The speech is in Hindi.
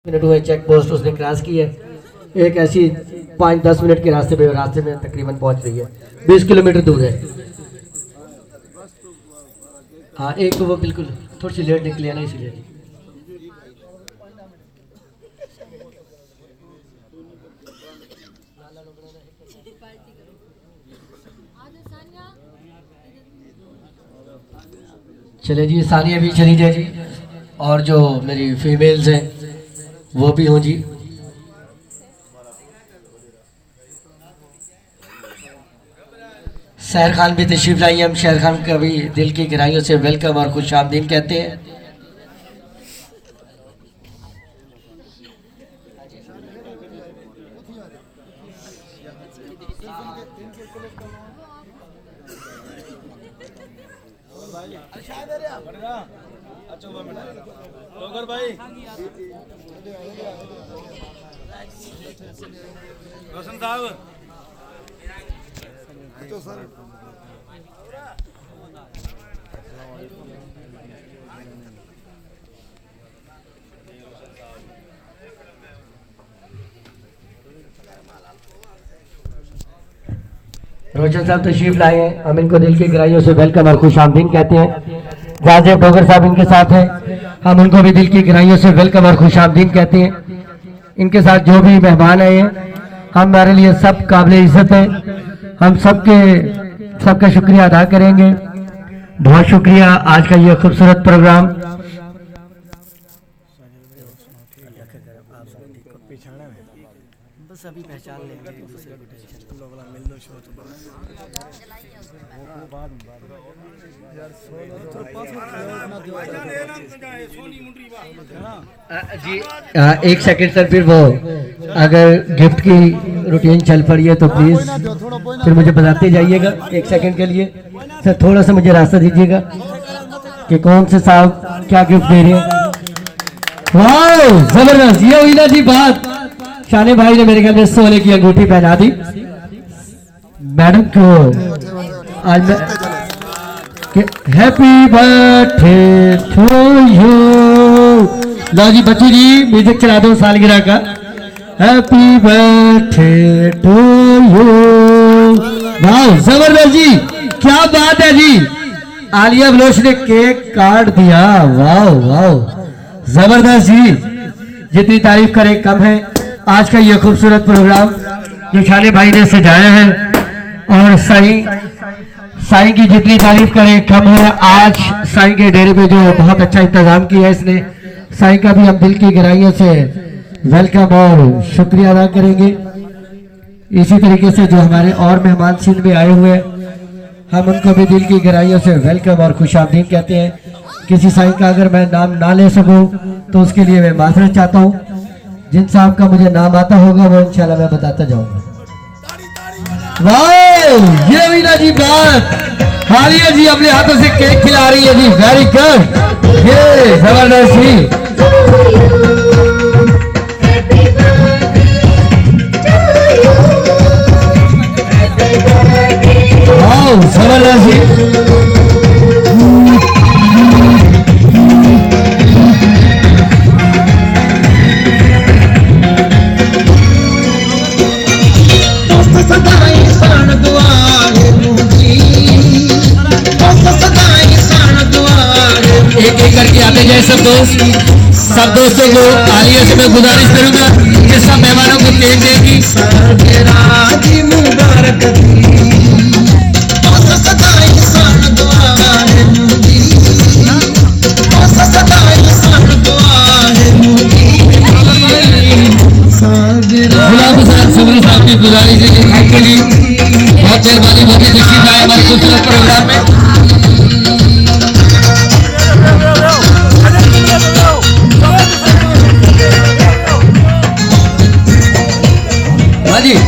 मिनट हुए चेक पोस्ट उसने क्रॉस की है। एक ऐसी 5-10 मिनट के रास्ते में तकरीबन पहुंच रही है, 20 किलोमीटर दूर है। हाँ, एक तो वो बिल्कुल थोड़ी सी लेट निकली है ना, इसलिए। चले जी, सानिया भी चली जाए जी, और जो मेरी फीमेल्स हैं वो भी हों जी। शहर खान भी तशरीफ लाई। हम शहर खान का भी दिल की गहराइयों से वेलकम और खुश आमदीद कहते हैं। रोशन साहब रोशन साहब तशरीफ लाए हैं। हम इनको दिल की गहराइयों से वेलकम और खुश आमदीद कहते हैं। जाजेब डोगर साहब इनके साथ हैं, हम उनको भी दिल की गहराइयों से वेलकम और खुश आमदीद कहते हैं। इनके साथ जो भी मेहमान आए हैं, हमारे लिए सब काबिल इज्जत है। हम सबका शुक्रिया अदा करेंगे। बहुत शुक्रिया आज का ये खूबसूरत प्रोग्राम। बस अभी पहचान लेंगे एक दूसरे को, टेंशन मिल दो शो तो जी। एक सेकंड सर, फिर वो अगर गिफ्ट की रूटीन चल पड़ी है तो प्लीज फिर मुझे बताते जाइएगा। एक सेकंड के लिए सर थोड़ा सा मुझे रास्ता दीजिएगा कि कौन से साहब क्या गिफ्ट दे रहे हैं। वाह, जबरदस्त, ये हुई ना जी बात। शाने भाई ने मेरे ख्याल में सोने की अंगूठी पहना दी मैडम को। आज हैप्पी बर्थडे टू यू। लो जी बच्चू जी, म्यूजिक चला दो सालगिरह का। Happy birthday to you. वाह, जबरदस्त जी, क्या बात है जी। आलिया बलोच ने केक काट दिया। वाह वाह, जबरदस्त जी। जितनी तारीफ करे कम है। आज का ये खूबसूरत प्रोग्राम जो शाने भाई ने सजाया है, और साईं की जितनी तारीफ करें कम है। आज साईं के डेरे पे जो बहुत अच्छा इंतजाम किया है इसने, साईं का भी हम दिल की गहराइयों से वेलकम और शुक्रिया अदा करेंगे। इसी तरीके से जो हमारे और मेहमान सिंध में आए हुए हैं, हम उनको भी दिल की गहराइयों से वेलकम और खुशामदीद कहते हैं। किसी साईं का अगर मैं नाम ना ले सकूं तो उसके लिए मैं माफरत चाहता हूं। जिन साहब का मुझे नाम आता होगा वो इंशाल्लाह मैं बताता जाऊंगा। वाह, ये हुई ना जी बात। हालिया जी अपने हाथों से केक खिला रही है जी, वेरी गुड, ये जबरदस्त जी। वाह, जबरदस्त जी। एक एक करके आते जाए सब दोस्तों को आलिया से मैं गुजारिश करूंगा कि सब मेहमानों को केक देगी। साहब की गुजारिश है, बहुत मेहरबानी, बहुत तशरीफ लाए हमारे खूबसूरत प्रोग्राम में।